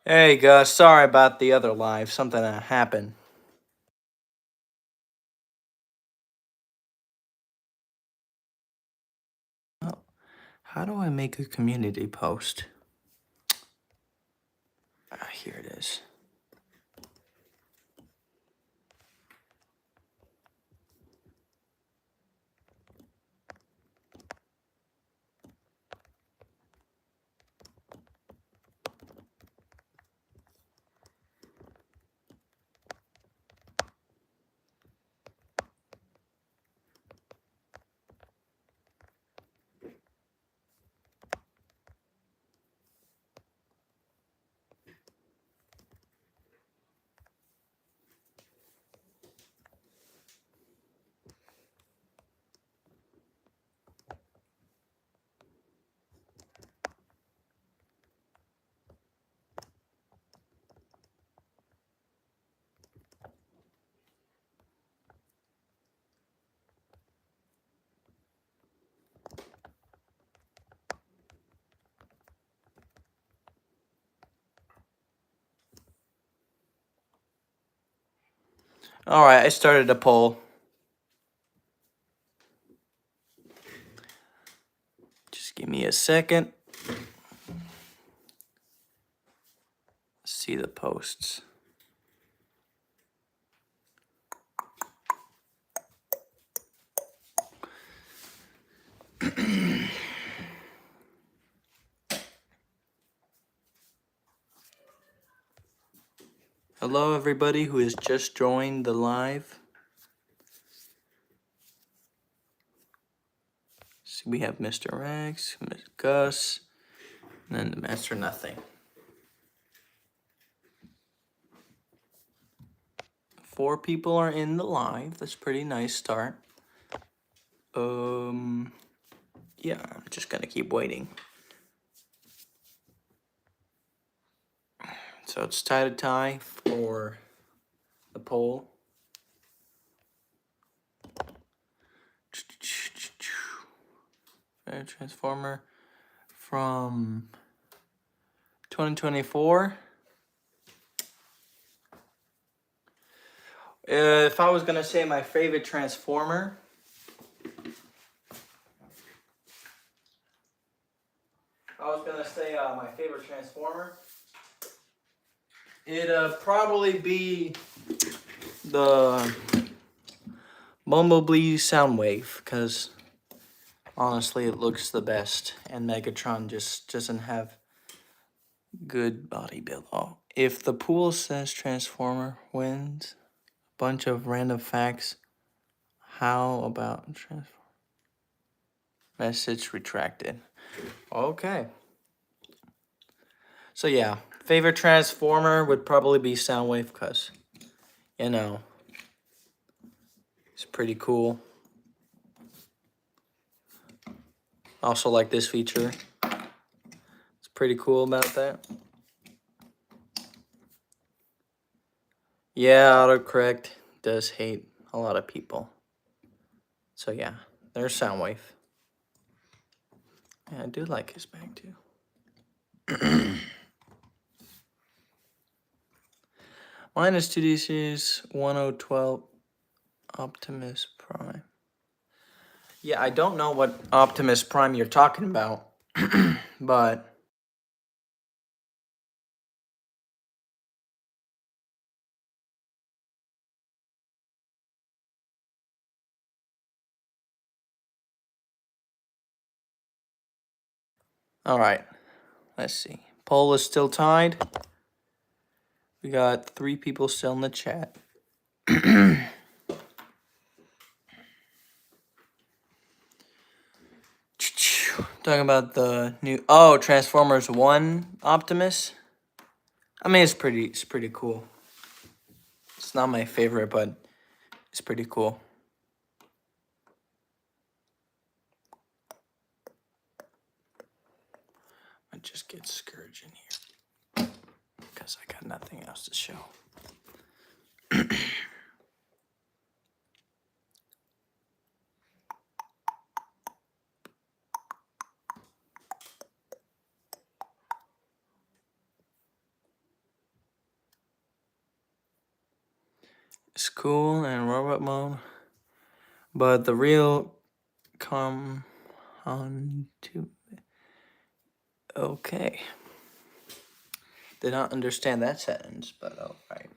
Hey Gus, sorry about the other live. Something happened. Oh, how do I make a community post? Here it is. All right, I started a poll. Just give me a second. See the posts. Hello, everybody who has just joined the live. See, we have Mr. Rex, Miss Gus, and then the Master Nothing. 4 people are in the live. That's a pretty nice start. Yeah, I'm just gonna keep waiting. So it's tie for the poll. Transformer from 2024. If I was gonna say my favorite Transformer, it'd probably be the Bumblebee Soundwave, because honestly it looks the best, and Megatron just doesn't have good body build. Oh, if the pool says Transformer wins, a bunch of random facts. How about Transformer? Message retracted. Okay. So yeah, favorite Transformer would probably be Soundwave, because, you know, it's pretty cool. Also like this feature. It's pretty cool about that. Yeah, autocorrect does hate a lot of people. So yeah, there's Soundwave. Yeah, I do like his bag too. Mine is 2D Series 1012 Optimus Prime. Yeah, I don't know what Optimus Prime you're talking about, but all right. Let's see. Poll is still tied. We got 3 people still in the chat. Talking about the new Transformers 1 Optimus. I mean, it's pretty cool. It's not my favorite, but it's pretty cool. I just get Scourge in here because I got nothing else to show. cool in robot mode, but the real come on to. Okay. Did not understand that sentence, but alright.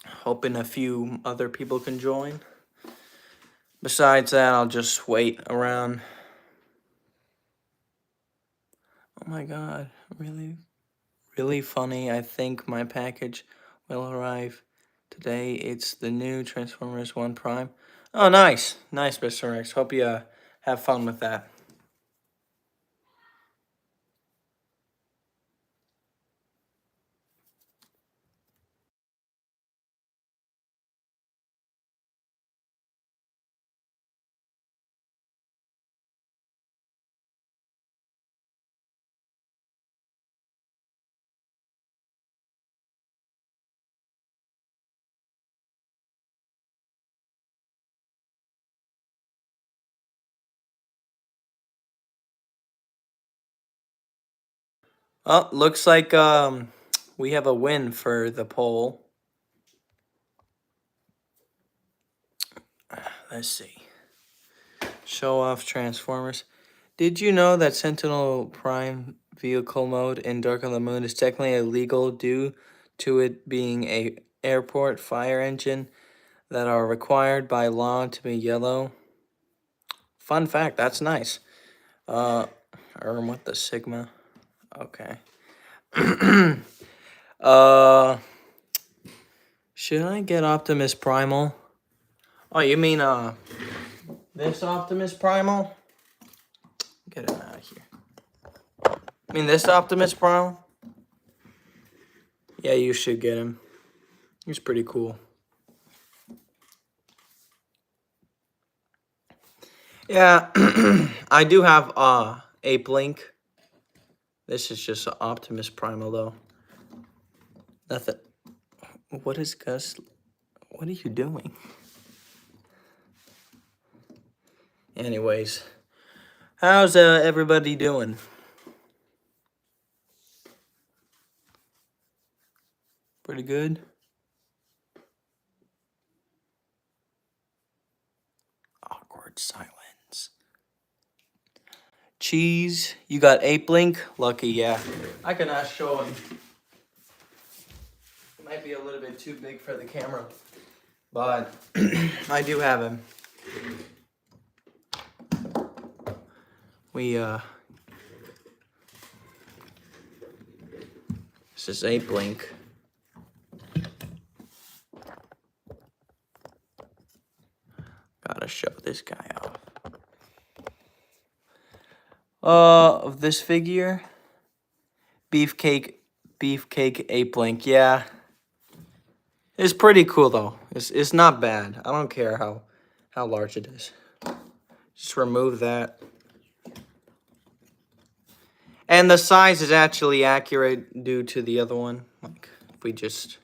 Hoping a few other people can join. Besides that, I'll just wait around. Oh my god, really funny. I think my package will arrive today. It's the new Transformers 1 Prime. Oh, nice. Nice, Mr. Rex. Hope you have fun with that. Oh, looks like we have a win for the poll. Let's see. Show off Transformers. Did you know that Sentinel Prime vehicle mode in Dark on the Moon is technically illegal due to it being a airport fire engine that are required by law to be yellow? Fun fact, that's nice. What the Sigma? Okay. Should I get Optimus Primal? Oh, you mean this Optimus Primal? Get him out of here. I mean this Optimus Primal? Yeah, you should get him. He's pretty cool. Yeah, I do have Ape Link. This is just Optimus Primal though. Nothing. What is Gus? What are you doing? Anyways, how's everybody doing? Pretty good. Awkward silence. Cheese, you got Ape Link? Lucky, yeah. I cannot show him. It might be a little bit too big for the camera, but I do have him. This is Ape Link. Gotta show this guy off. Of this figure, Beefcake Ape Link. Yeah, it's pretty cool though. It's not bad. I don't care how large it is. Just remove that. And the size is actually accurate due to the other one. Like if we just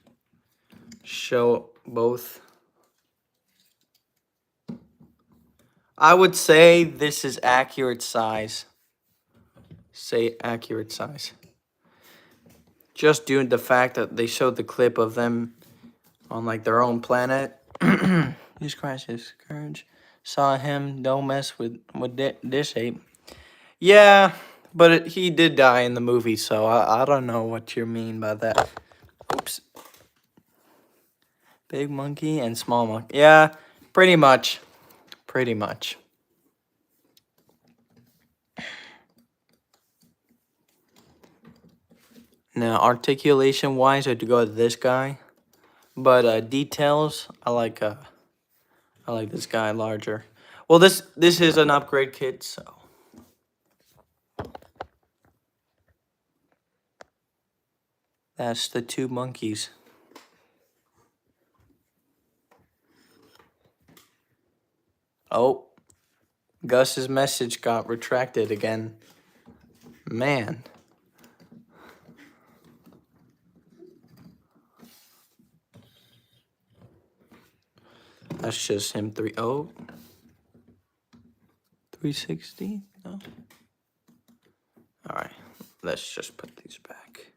show both. I would say this is accurate size. Say accurate size. Just due to the fact that they showed the clip of them on like their own planet. Jesus Christ, his courage. Saw him, don't mess with this ape. Yeah, but he did die in the movie, so I don't know what you mean by that. Oops. Big monkey and small monkey. Yeah, pretty much. Pretty much. Now, articulation-wise, I had to go with this guy. But details, I like this guy larger. Well, this is an upgrade kit, so. That's the two monkeys. Oh, Gus's message got retracted again. Man. That's just him 360? No. Alright, let's just put these back.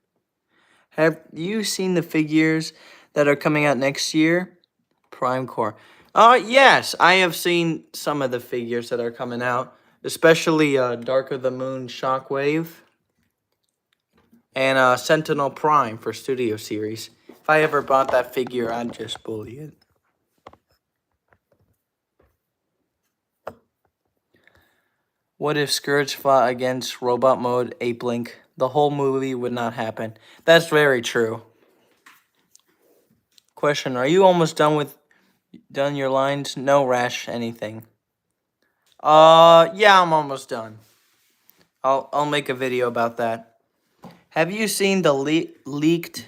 Have you seen the figures that are coming out next year. Prime Core. Yes, I have seen some of the figures that are coming out, especially Dark of the Moon Shockwave and Sentinel Prime for Studio Series. If I ever bought that figure, I'd just bully it. What if Scourge fought against Robot Mode Ape Link? The whole movie would not happen. That's very true. Question: are you almost done your lines? No rash anything. Yeah, I'm almost done. I'll make a video about that. Have you seen the leaked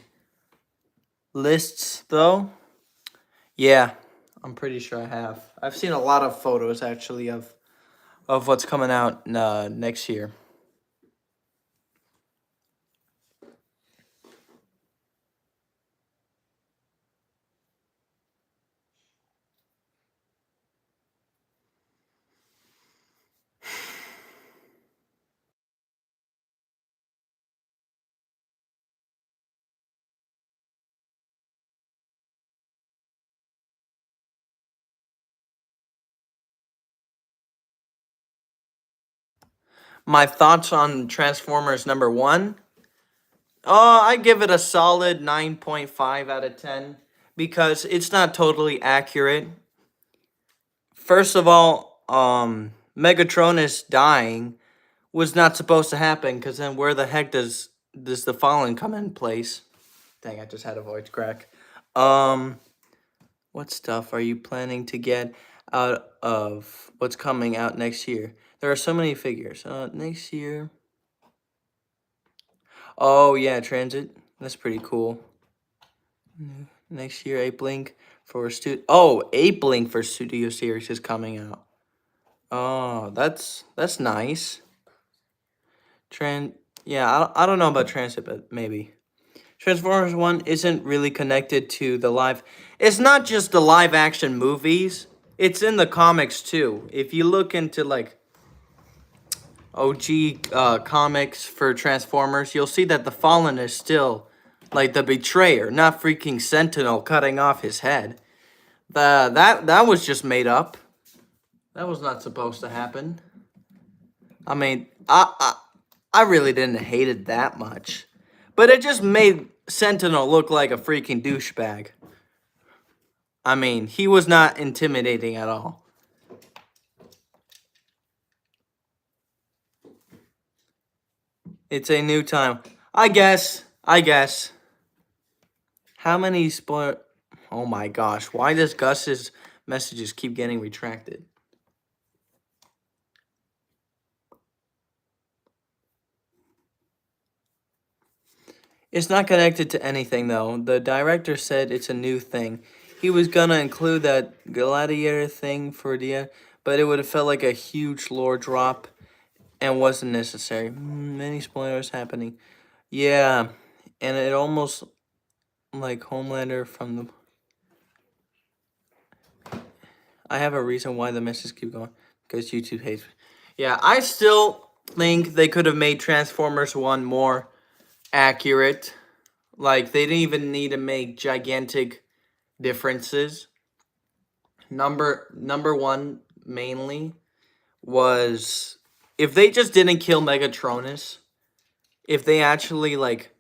lists though? Yeah, I'm pretty sure I have. I've seen a lot of photos actually of what's coming out next year. My thoughts on Transformers #1. I give it a solid 9.5 out of 10 because it's not totally accurate. First of all, Megatronus dying was not supposed to happen because then where the heck does the Fallen come in place? Dang, I just had a voice crack. What stuff are you planning to get out of what's coming out next year? There are so many figures. Next year. Oh yeah, Transit. That's pretty cool. Next year, Ape Link for Ape Link for Studio Series is coming out. Oh, that's nice. Yeah, I don't know about Transit, but maybe. Transformers 1 isn't really connected to the live. It's not just the live action movies. It's in the comics too. If you look into like OG comics for Transformers, you'll see that the Fallen is still like the betrayer, not freaking Sentinel cutting off his head. That was just made up. That was not supposed to happen. I mean, I really didn't hate it that much, but it just made Sentinel look like a freaking douchebag. I mean, he was not intimidating at all. It's a new time. I guess. How many spoil? Oh my gosh, why does Gus's messages keep getting retracted? It's not connected to anything though. The director said it's a new thing. He was gonna include that gladiator thing for the, but it would have felt like a huge lore drop and wasn't necessary. Many spoilers happening. Yeah, and it almost like Homelander from the. I have a reason why the messages keep going because YouTube hates me. Yeah, I still think they could have made Transformers 1 more accurate. Like, they didn't even need to make gigantic differences. Number one mainly was if they just didn't kill Megatronus, if they actually like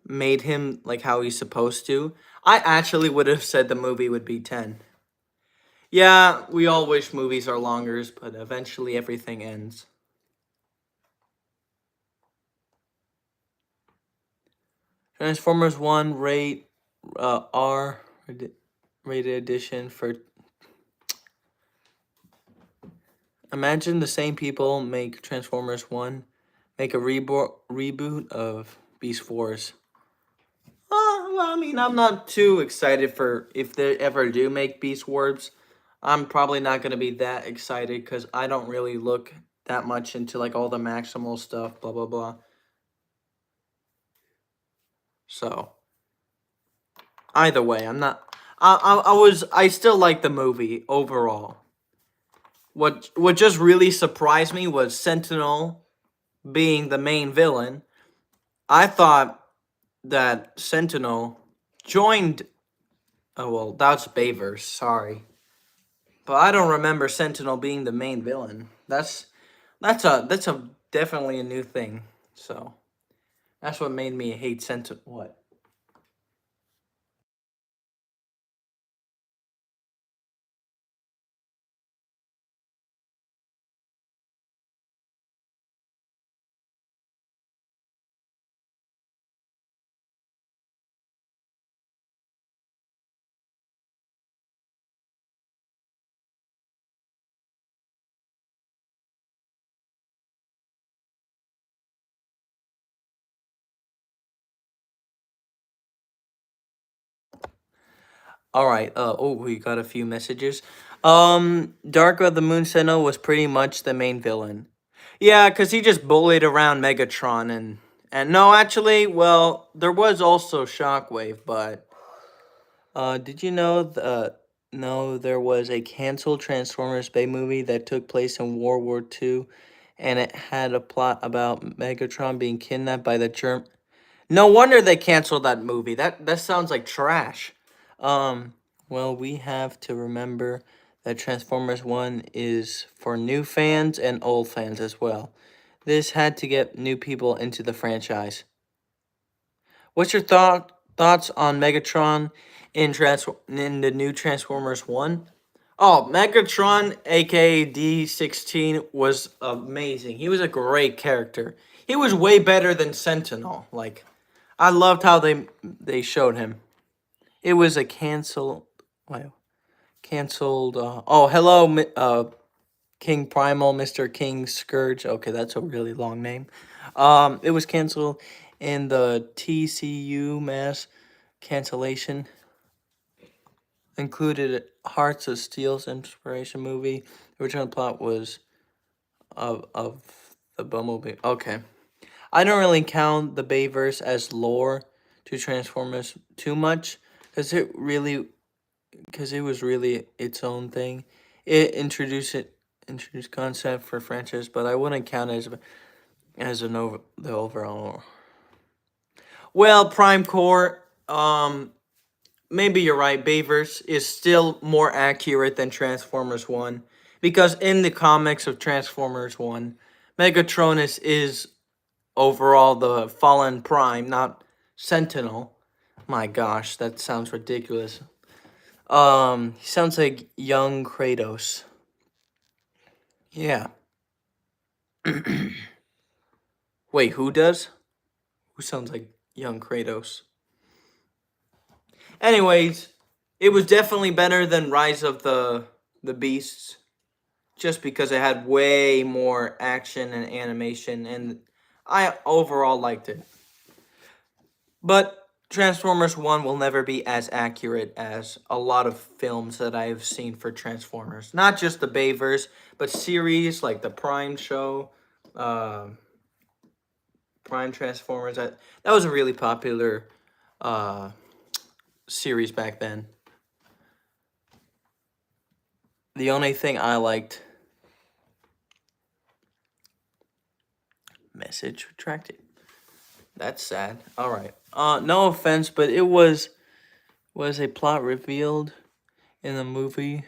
made him like how he's supposed to, I actually would have said the movie would be 10. Yeah, we all wish movies are longer, but eventually everything ends. Transformers 1 rate R rated edition for. Imagine the same people make Transformers 1, make a reboot of Beast Wars. Well, I mean, I'm not too excited for if they ever do make Beast Wars. I'm probably not going to be that excited because I don't really look that much into like all the Maximal stuff, blah, blah, blah. So, either way, I'm not. I still like the movie overall. What just really surprised me was Sentinel being the main villain. I thought that Sentinel joined Oh well, that's Bayverse. Sorry, but I don't remember Sentinel being the main villain. That's a definitely a new thing. So that's what made me hate Sentinel. What? All right. Oh, we got a few messages. Dark of the Moon Sentinel was pretty much the main villain. Yeah, cause he just bullied around Megatron and no, actually, well, there was also Shockwave, but did you know no, there was a canceled Transformers Bay movie that took place in World War II, and it had a plot about Megatron being kidnapped by the Germ. No wonder they canceled that movie. That sounds like trash. Um, well, we have to remember that Transformers 1 is for new fans and old fans as well. This had to get new people into the franchise. What's your thoughts on Megatron in the new Transformers 1? Oh, Megatron, aka D16, was amazing. He was a great character. He was way better than Sentinel. Like, I loved how they showed him. It was a wow, canceled. Oh, hello, King Primal, Mr. King Scourge. Okay, that's a really long name. It was canceled in the TCU mass cancellation. Included Hearts of Steel's inspiration movie. The original plot was of the Bumblebee. Okay. I don't really count the Bayverse as lore to Transformers too much because it was really its own thing. It introduced concept for franchise, but I wouldn't count it as the overall. Well, Prime Core, maybe you're right. Bayverse is still more accurate than Transformers 1 because in the comics of Transformers 1, Megatronus is overall the fallen Prime, not Sentinel. My gosh, that sounds ridiculous. He sounds like young Kratos. Yeah. Wait, who does? Who sounds like young Kratos? Anyways, it was definitely better than Rise of the Beasts, just because it had way more action and animation, and I overall liked it. But Transformers 1 will never be as accurate as a lot of films that I have seen for Transformers. Not just the Bayverse, but series like the Prime show, uh, Prime Transformers. That was a really popular uh, series back then. The only thing I liked. Message retracted. That's sad. All right. No offense, but it was a plot revealed in the movie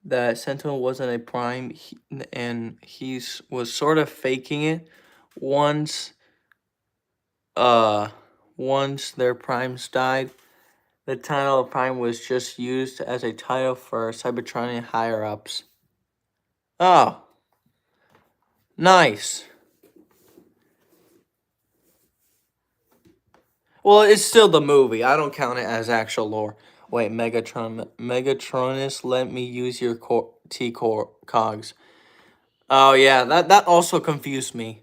that Sentinel wasn't a prime, and was sort of faking it once uh once their primes died. The title of prime was just used as a title for Cybertronian higher ups. Oh, nice. Well, it's still the movie. I don't count it as actual lore. Wait, Megatronus, let me use your T-core cogs. Oh yeah, that also confused me.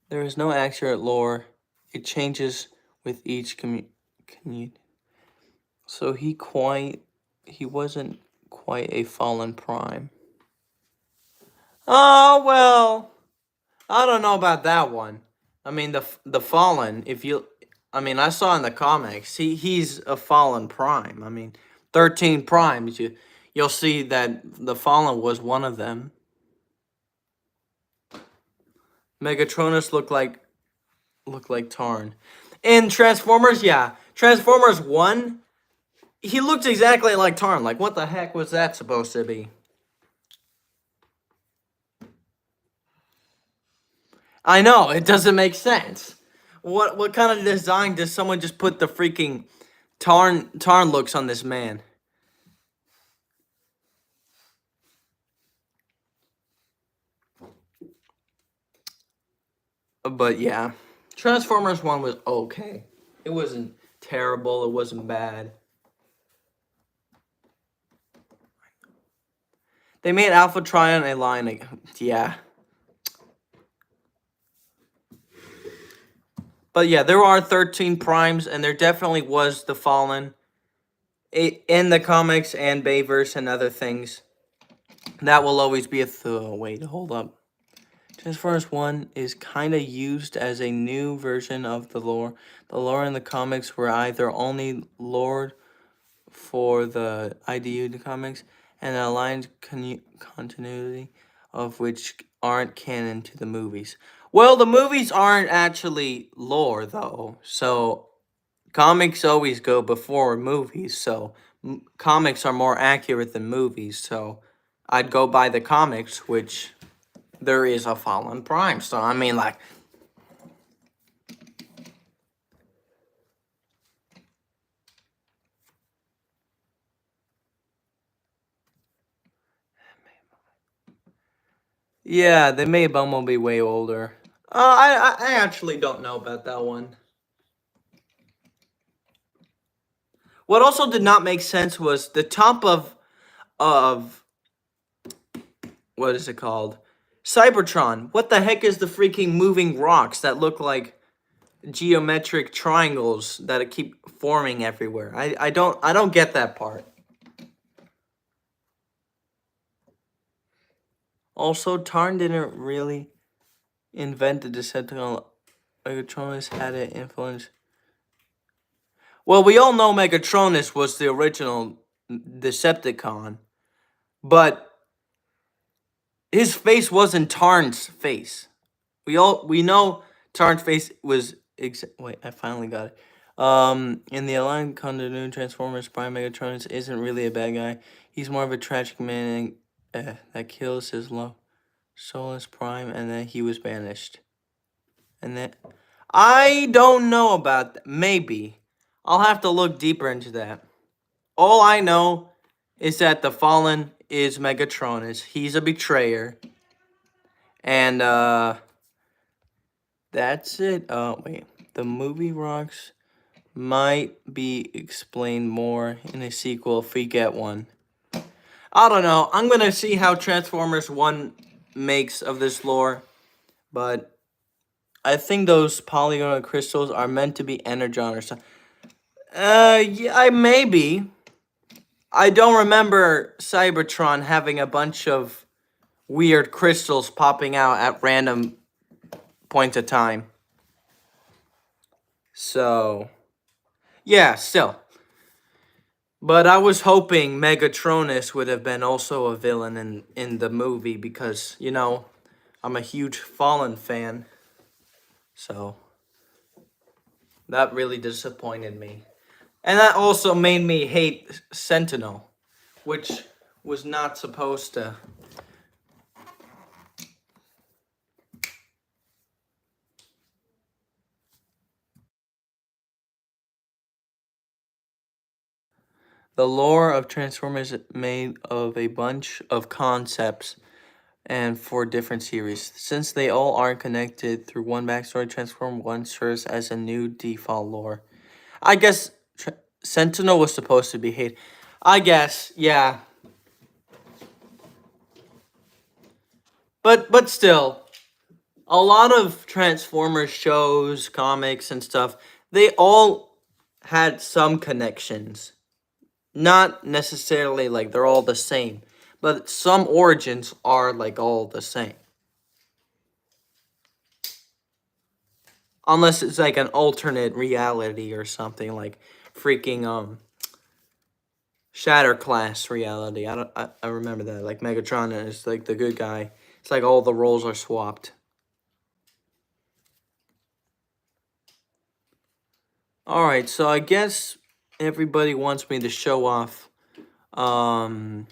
There is no accurate lore. It changes with each community. So he wasn't quite a fallen prime. Oh well, I don't know about that one. I mean the fallen. I mean I saw in the comics he's a fallen prime. I mean 13 primes. You'll see that the fallen was one of them. Megatronus looked like Tarn. In Transformers, yeah. Transformers 1, He looked exactly like Tarn. Like, what the heck was that supposed to be? I know, it doesn't make sense. What kind of design does someone just put the freaking Tarn looks on this man? But yeah, Transformers 1 was okay. It wasn't terrible, it wasn't bad. They made Alpha Trion a line, yeah. But yeah, there are 13 primes, and there definitely was the Fallen in the comics and Bayverse and other things. That will always be a wait, hold up. Transformers 1 is kind of used as a new version of the lore. The lore in the comics were either only lore for the IDU comics and an aligned continuity of which aren't canon to the movies. Well, the movies aren't actually lore, though. So, comics always go before movies. So, comics are more accurate than movies. So, I'd go by the comics, which there is a Fallen Prime. So, I mean, like, yeah, they made Bumblebee way older. I actually don't know about that one. What also did not make sense was the top of what is it called? Cybertron. What the heck is the freaking moving rocks that look like geometric triangles that keep forming everywhere? I don't get that part. Also, Tarn didn't really invent the Decepticon. Megatronus had an influence. Well, we all know Megatronus was the original Decepticon, but his face wasn't Tarn's face. We know Tarn's face was wait, I finally got it. In the aligned continuity, Transformers Prime Megatronus isn't really a bad guy. He's more of a tragic man that kills his love, Solus Prime, and then he was banished. And then I don't know about that. Maybe I'll have to look deeper into that. All I know is that the Fallen is Megatronus. He's a betrayer. And that's it. Wait. The movie rocks might be explained more in a sequel if we get one. I don't know. I'm going to see how Transformers 1 makes of this lore. But I think those polygonal crystals are meant to be energon or something. Yeah, maybe. I don't remember Cybertron having a bunch of weird crystals popping out at random points of time. So, yeah, still. But I was hoping Megatronus would have been also a villain in the movie because, you know, I'm a huge Fallen fan. So, that really disappointed me. And that also made me hate Sentinel, which was not supposed to. The lore of Transformers is made of a bunch of concepts and for different series. Since they all aren't connected through one backstory, Transform 1 serves as a new default lore. I guess Sentinel was supposed to be hate. I guess, yeah. But still, a lot of Transformers shows, comics, and stuff, they all had some connections. Not necessarily like they're all the same, but some origins are like all the same. Unless it's like an alternate reality or something like freaking Shatter Class reality. I remember that. Like Megatron is like the good guy. It's like all the roles are swapped. Alright, so I guess everybody wants me to show off my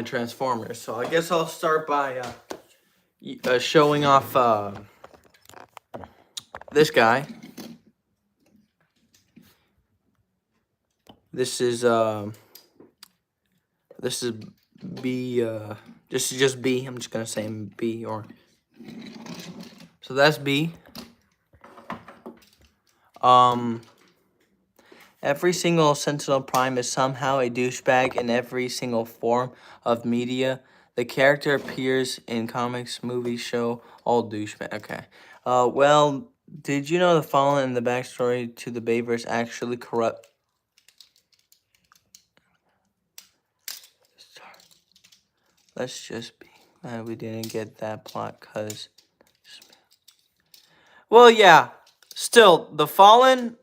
Transformers. So I guess I'll start by showing off this guy. This is B. This is just B. I'm just gonna say B or. So that's B. Every single Sentinel Prime is somehow a douchebag in every single form of media. The character appears in comics, movies, show, all douchebag. Okay. Well, did you know the Fallen and the backstory to the Bayverse actually corrupt? Let's just be glad we didn't get that plot, cause. Well, yeah. Still, the Fallen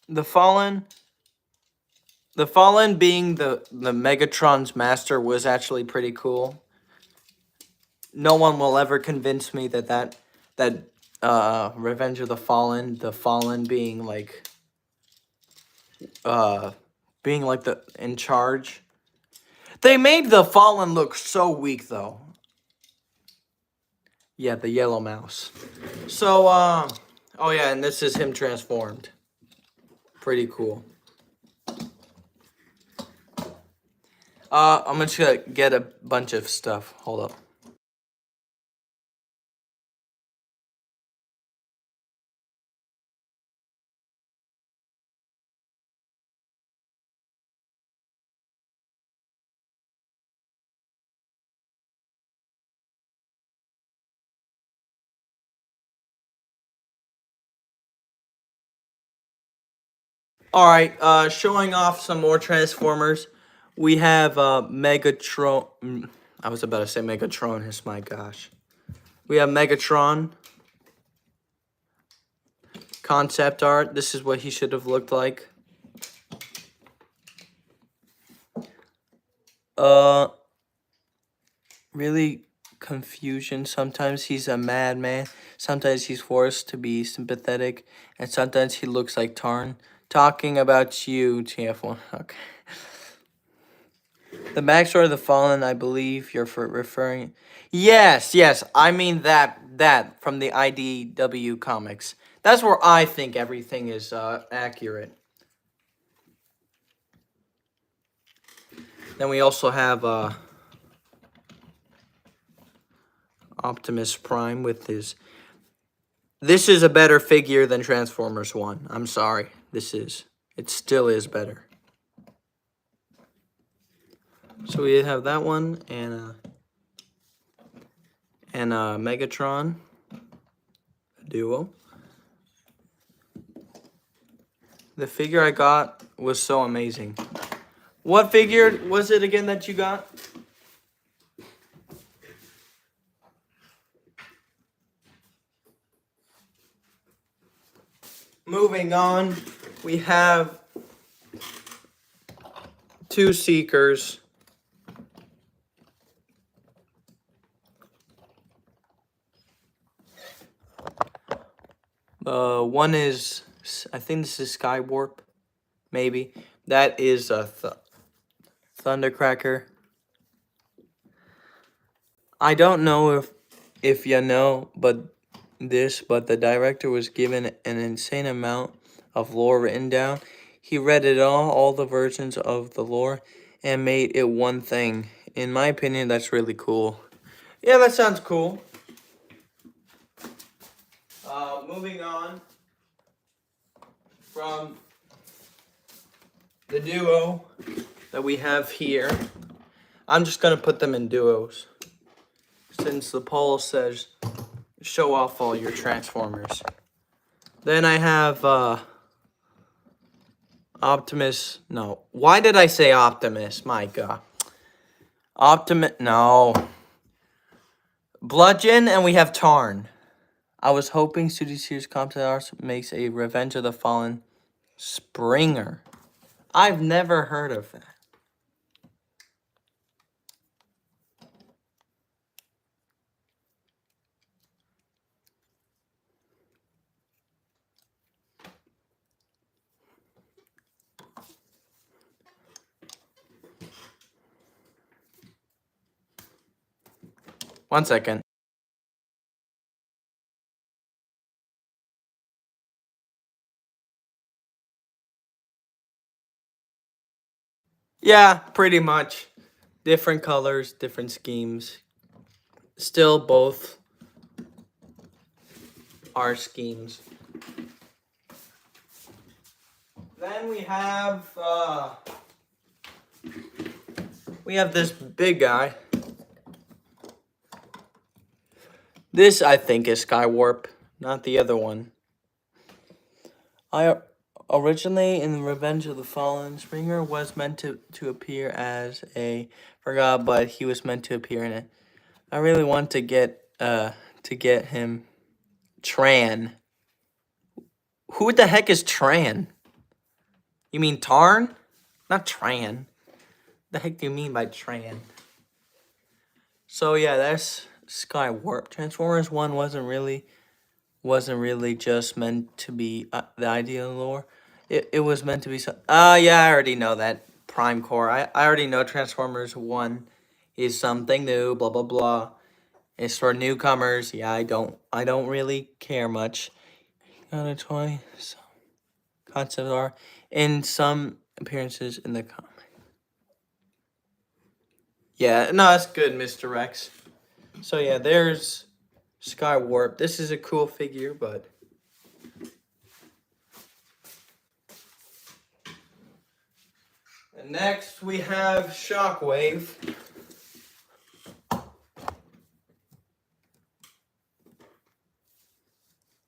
being the Megatron's master was actually pretty cool. No one will ever convince me that Revenge of the Fallen being like the in charge. They made the Fallen look so weak though. Yeah, the yellow mouse. So oh yeah, and this is him transformed. Pretty cool. I'm just gonna get a bunch of stuff. Hold up. All right, showing off some more Transformers. We have Megatron. I was about to say Megatronus. My gosh. We have Megatron. Concept art. This is what he should have looked like. Really confusion. Sometimes he's a madman. Sometimes he's forced to be sympathetic, and sometimes he looks like Tarn. Talking about you, TF1. Okay. The backstory of the Fallen, I believe you're referring. Yes, I mean that from the IDW comics. That's where I think everything is accurate. Then we also have Optimus Prime with his. This is a better figure than Transformers 1. I'm sorry. It still is better. So we have that one and Megatron duo. The figure I got was so amazing. What figure was it again that you got? Moving on, we have two Seekers. One is, I think this is Skywarp, maybe. That is a Thundercracker. I don't know if you know, but the director was given an insane amount of lore written down. He read it all the versions of the lore, and made it one thing. In my opinion, that's really cool. Yeah, that sounds cool. Moving on from the duo that we have here. I'm just going to put them in duos, since the poll says show off all your Transformers. Then I have Optimus. No. Why did I say Optimus? My God. Optimus. No. Bludgeon, and we have Tarn. I was hoping Studio Series Concept Arts makes a Revenge of the Fallen Springer. I've never heard of that. 1 second. Yeah, pretty much. Different colors, different schemes. Still both are schemes. Then we have this big guy. This I think is Skywarp, not the other one. I originally in Revenge of the Fallen, Springer was meant to appear as a forgot, but he was meant to appear in it. I really want to get him Tran. Who the heck is Tran? You mean Tarn? Not Tran. The heck do you mean by Tran? So yeah, that's Skywarp. Transformers 1 wasn't really just meant to be the ideal lore. It was meant to be so. Yeah, I already know that. Prime Core. I already know Transformers 1 is something new, blah blah blah. It's for newcomers. Yeah, I don't really care much. Got a toy. So, concept art in some appearances in the comic. Yeah, no, that's good, Mr. Rex. So yeah, there's Skywarp. This is a cool figure, but and next we have Shockwave.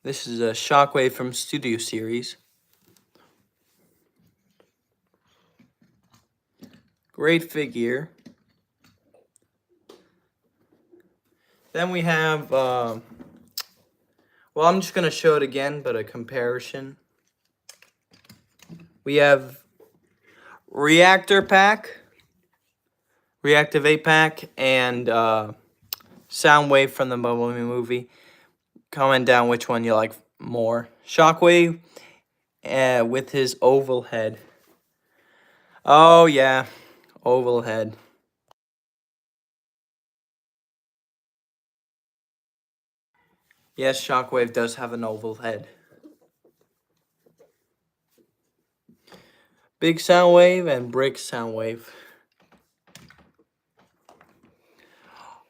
This is a Shockwave from Studio Series. Great figure. Then we have, well, I'm just going to show it again, but a comparison. We have Reactor Pack, Reactivate Pack, and Soundwave from the Bumblebee movie. Comment down which one you like more. Shockwave with his oval head. Oh, yeah, oval head. Yes, Shockwave does have an oval head. Big Soundwave and Brick Soundwave.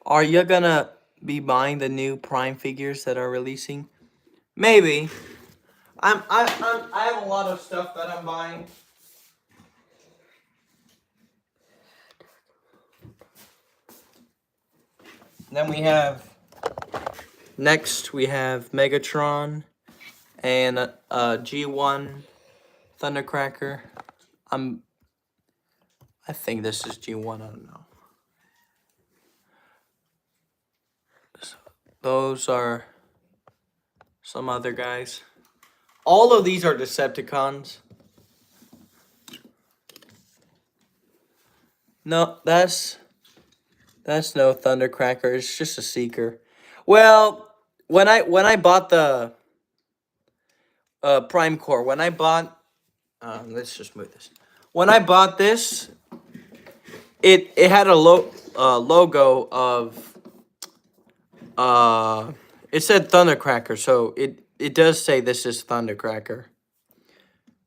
Are you gonna be buying the new Prime figures that are releasing? Maybe. I have a lot of stuff that I'm buying. Then we have next we have Megatron and a G1 Thundercracker. I think this is G1. I don't know. So those are some other guys. All of these are Decepticons. No, that's no Thundercracker. It's just a Seeker. Well, when I bought the Prime Core, when I bought let's just move this. When I bought this, it had a logo of it said Thundercracker, so it does say this is Thundercracker.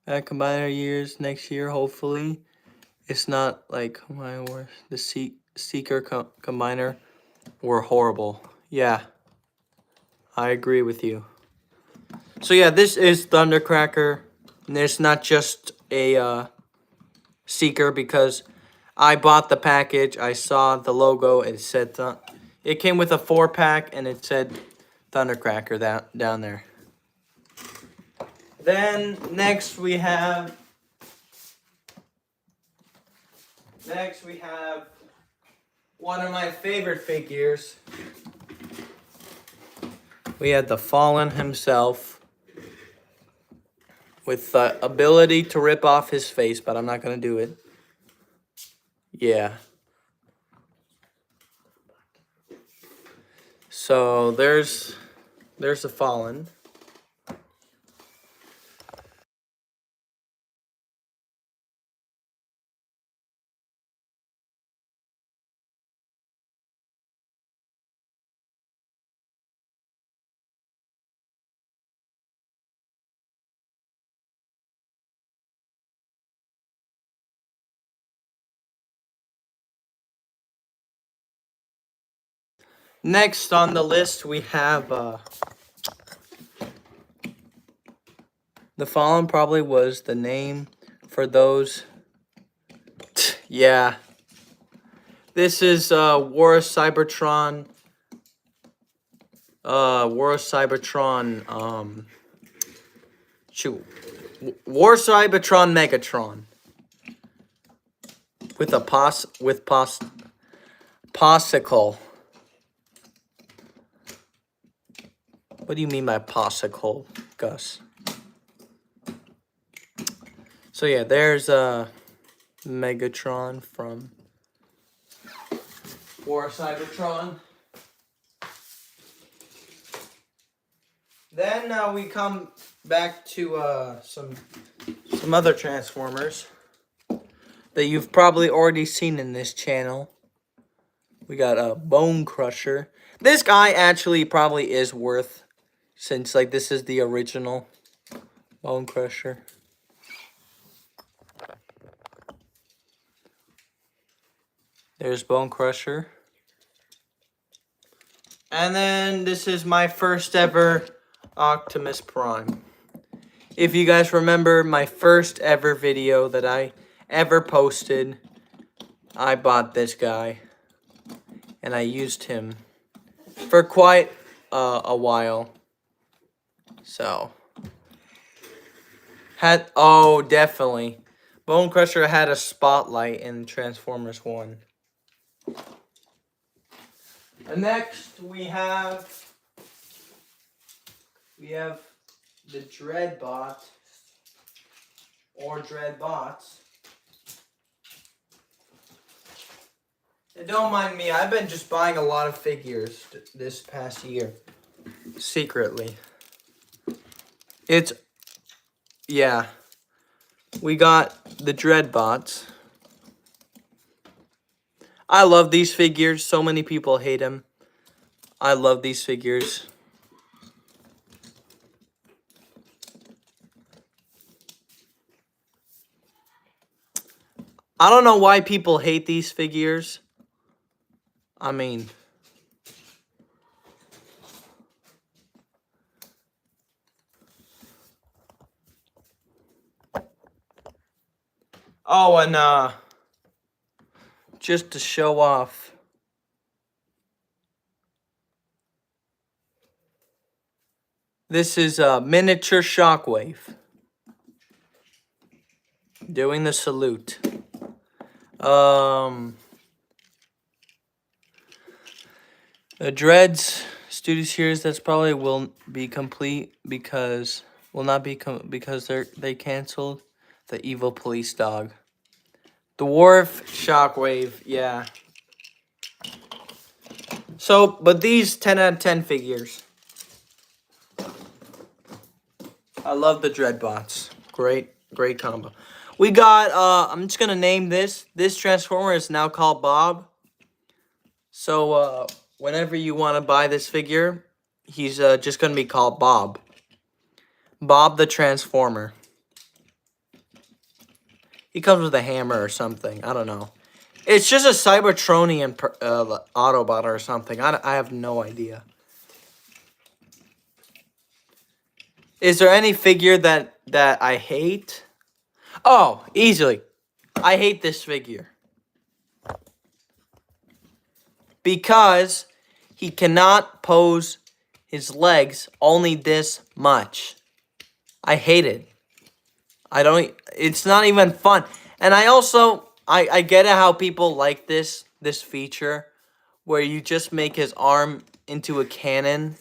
Combiner years next year, hopefully. It's not like the Seeker Combiner were horrible. Yeah, I agree with you. So yeah, this is Thundercracker. And it's not just a Seeker because I bought the package. I saw the logo. It said it came with a 4-pack and it said Thundercracker down there. Then next we have one of my favorite figures. We had the Fallen himself with the ability to rip off his face, but I'm not going to do it. Yeah. So there's the Fallen. Next on the list, we have The Fallen probably was the name for those. Yeah. This is War of Cybertron. War of Cybertron. Shoot. War of Cybertron Megatron. With a Possicle. What do you mean by Possicle, Gus? So yeah, there's Megatron from War of Cybertron. Then we come back to some other Transformers that you've probably already seen in this channel. We got a Bone Crusher. This guy actually probably is worth, since like this is the original Bone Crusher. There's Bone Crusher. And then this is my first ever Optimus Prime. If you guys remember my first ever video that I ever posted, I bought this guy. And I used him for quite a while. So. Definitely. Bone Crusher had a spotlight in Transformers 1. And next we have the Dreadbot or Dreadbots. And don't mind me, I've been just buying a lot of figures this past year. Secretly. Yeah. We got the Dreadbots. I love these figures. So many people hate them. I love these figures. I don't know why people hate these figures. I mean, and just to show off, this is a miniature Shockwave doing the salute. The Dreads Studio Series, that's probably will be complete because because they canceled the Evil Police Dog. The Wharf Shockwave, yeah. So, but these 10 out of 10 figures. I love the Dreadbots. Great combo. We got, I'm just going to name this. This Transformer is now called Bob. So, whenever you want to buy this figure, he's just going to be called Bob. Bob the Transformer. He comes with a hammer or something. I don't know. It's just a Cybertronian Autobot or something. I have no idea. Is there any figure that I hate? Oh, easily. I hate this figure. Because he cannot pose his legs only this much. I hate it. It's not even fun. And I also, I get it how people like this feature where you just make his arm into a cannon.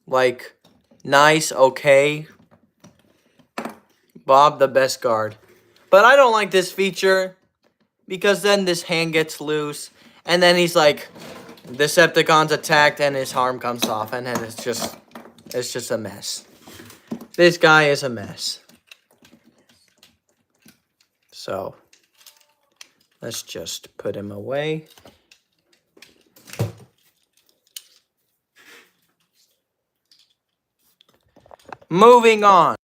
Like, nice, okay. Bob the best guard. But I don't like this feature because then this hand gets loose and then he's like, Decepticons attacked and his arm comes off and then it's just a mess. This guy is a mess. So, let's just put him away. Moving on.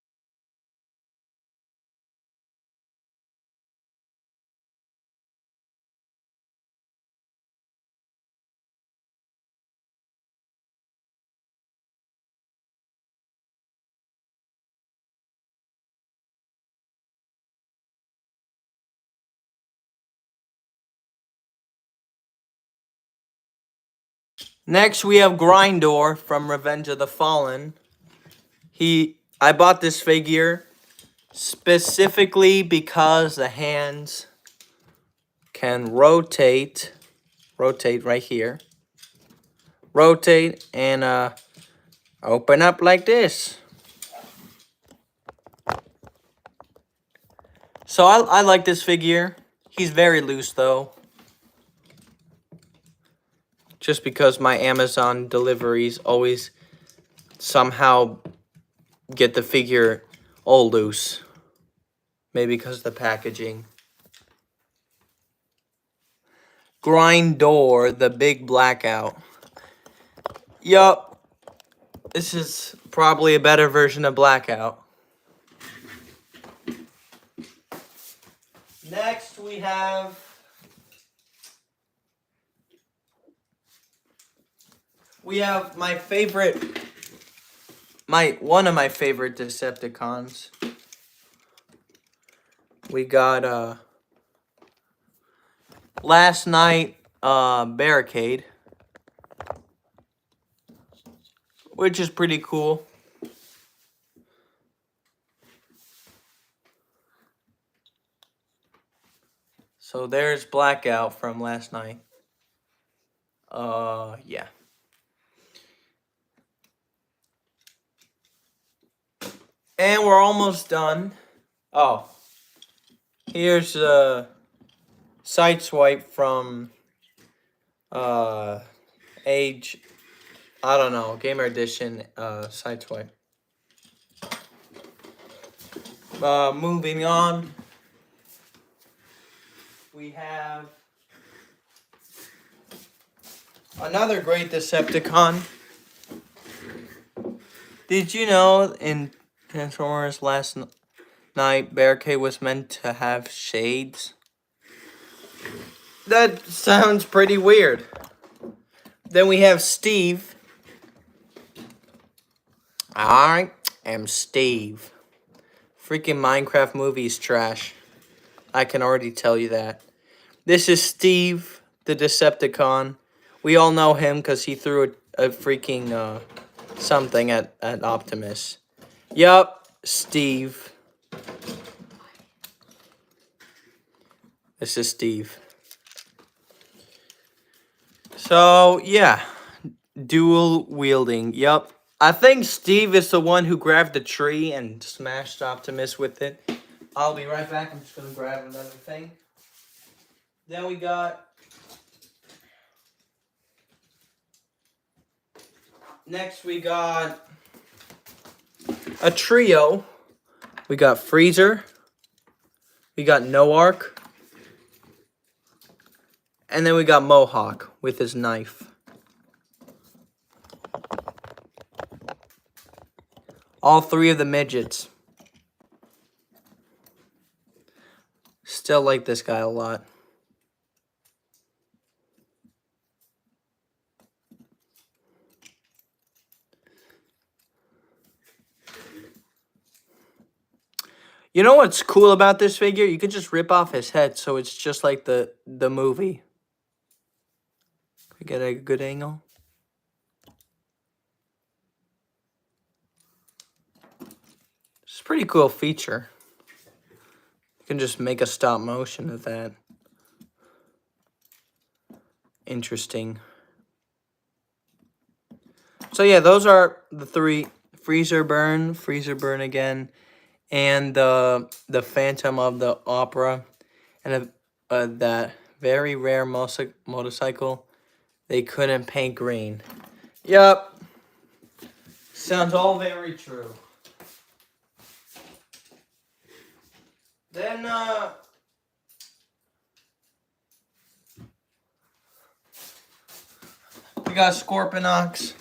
Next, we have Grindor from Revenge of the Fallen. I bought this figure specifically because the hands can rotate right here, rotate and open up like this. So I like this figure. He's very loose though, just because my Amazon deliveries always somehow get the figure all loose. Maybe because of the packaging. Grindor, the big blackout. Yup. This is probably a better version of Blackout. Next we have one of my favorite Decepticons. We got Last Night Barricade, which is pretty cool. So there's Blackout from last night. Yeah. And we're almost done. Oh. Here's Sideswipe from Age, I don't know, Gamer Edition Sideswipe. Moving on. We have another great Decepticon. Did you know in Transformers Last Night, Barricade was meant to have shades? That sounds pretty weird. Then we have Steve. I am Steve. Freaking Minecraft movie is trash. I can already tell you that. This is Steve, the Decepticon. We all know him because he threw a freaking something at Optimus. Yup, Steve. This is Steve. So, yeah. Dual wielding. Yup. I think Steve is the one who grabbed the tree and smashed Optimus with it. I'll be right back. I'm just going to grab another thing. Then we got... Next we got a trio. We got Freezer. We got Noark. And then we got Mohawk with his knife. All three of the midgets. Still like this guy a lot. You know what's cool about this figure? You could just rip off his head so it's just like the movie. Get a good angle. It's a pretty cool feature. You can just make a stop motion of that. Interesting. So yeah, those are the three: Freezer Burn again, and the Phantom of the Opera, and that very rare motorcycle they couldn't paint green. Yup. Sounds all very true. Then, we got Scorponok.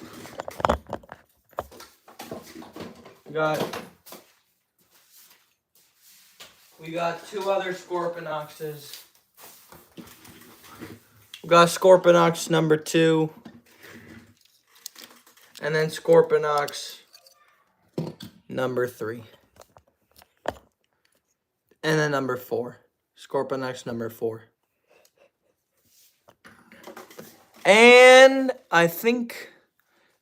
We got two other Scorponoxes. We got Scorponok number 2. And then Scorponok number 3. And then number 4. Scorponok number 4. And I think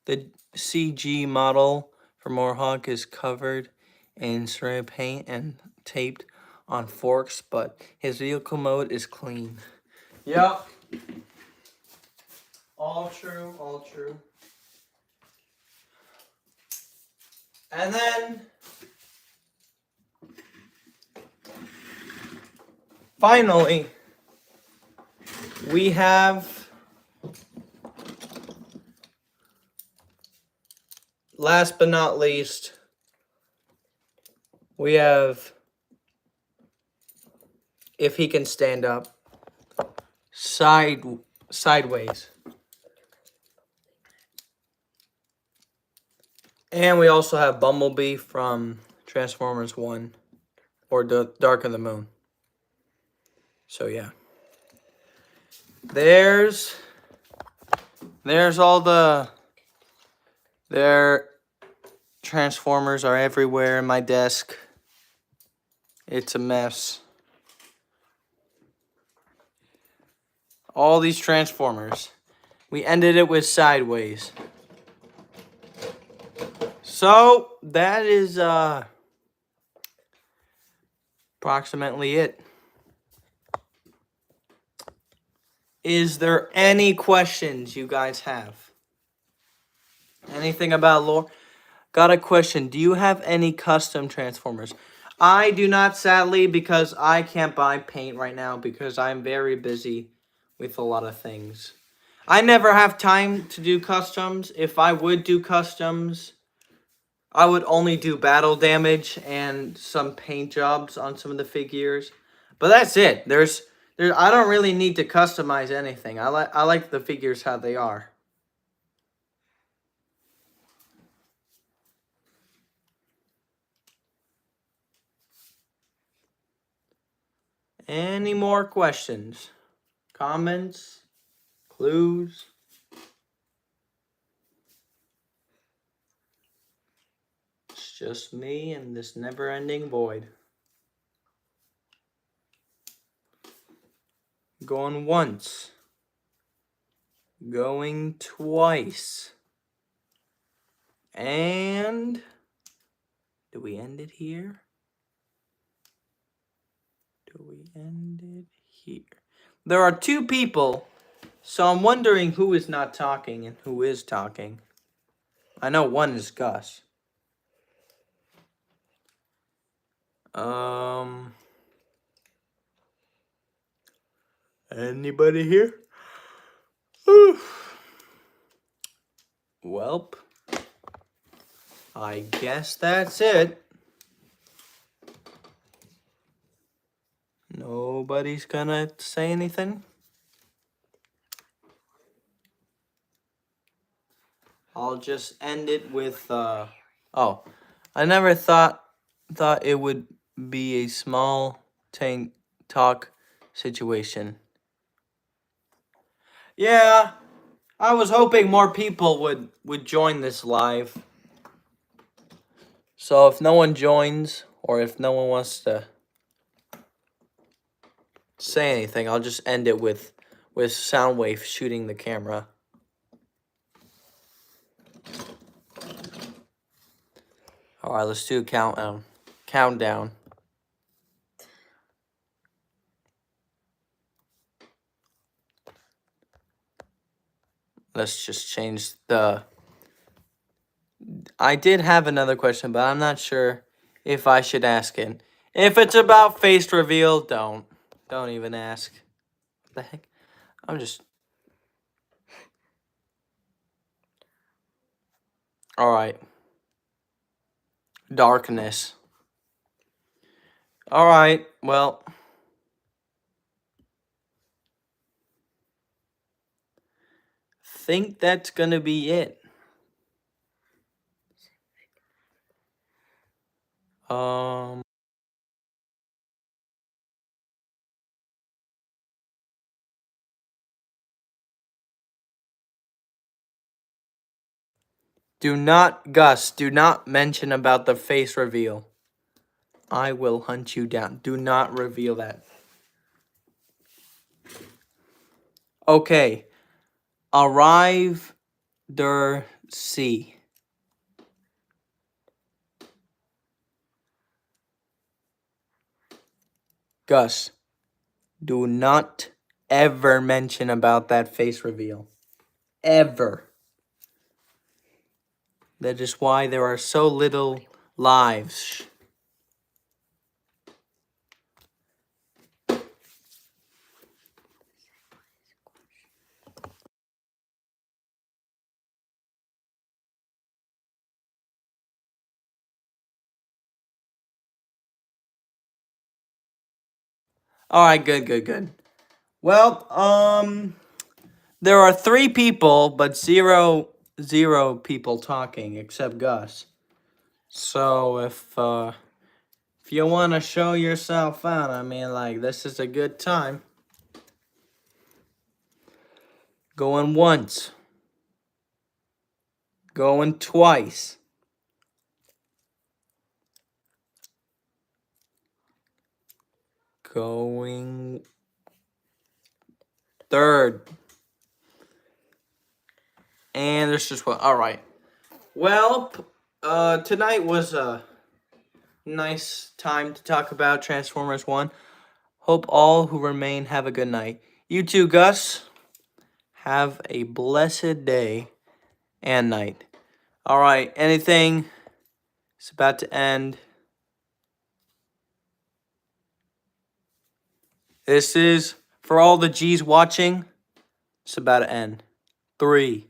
the CG model for Mohawk is covered in spray paint and taped on forks, but his vehicle mode is clean. Yep. All true, all true. And then finally, we have, last but not least, we have, if he can stand up, sideways. And we also have Bumblebee from Transformers 1 or Dark of the Moon. So yeah. There's all their Transformers are everywhere in my desk. It's a mess. All these Transformers. We ended it with Sideways. So that is approximately it. Is there any questions you guys have? Anything about lore? Got a question. Do you have any custom Transformers? I do not, sadly, because I can't buy paint right now because I'm very busy with a lot of things. I never have time to do customs. If I would do customs, I would only do battle damage and some paint jobs on some of the figures. But that's it. I don't really need to customize anything. I like the figures how they are. Any more questions? Comments? Clues? It's just me and this never-ending void. Going once. Going twice. And do we end it here? Do we end it here? There are two people, so I'm wondering who is not talking and who is talking. I know one is Gus. Anybody here? Welp. I guess that's it. Nobody's gonna say anything? I'll just end it with, oh, I never thought it would be a small tank talk situation. Yeah, I was hoping more people would join this live. So if no one joins, or if no one wants to say anything, I'll just end it with Soundwave shooting the camera. Alright, let's do a countdown. Let's just change the... I did have another question, but I'm not sure if I should ask it. If it's about face reveal, don't even ask. What the heck? I'm just... Alright. Darkness. Alright, well... think that's gonna be it. Gus, do not mention about the face reveal. I will hunt you down. Do not reveal that. Okay. Arrive der See. Gus, do not ever mention about that face reveal. Ever. That is why there are so little lives. Alright, good. Well, there are 3 people, but zero people talking except Gus. So if you want to show yourself out, I mean, like, this is a good time. Going once. Going twice. Going third. And there's just one. Alright. Well, tonight was a nice time to talk about Transformers 1. Hope all who remain have a good night. You too, Gus. Have a blessed day and night. Alright, anything? It's about to end. This is, for all the G's watching, it's about to end. 3,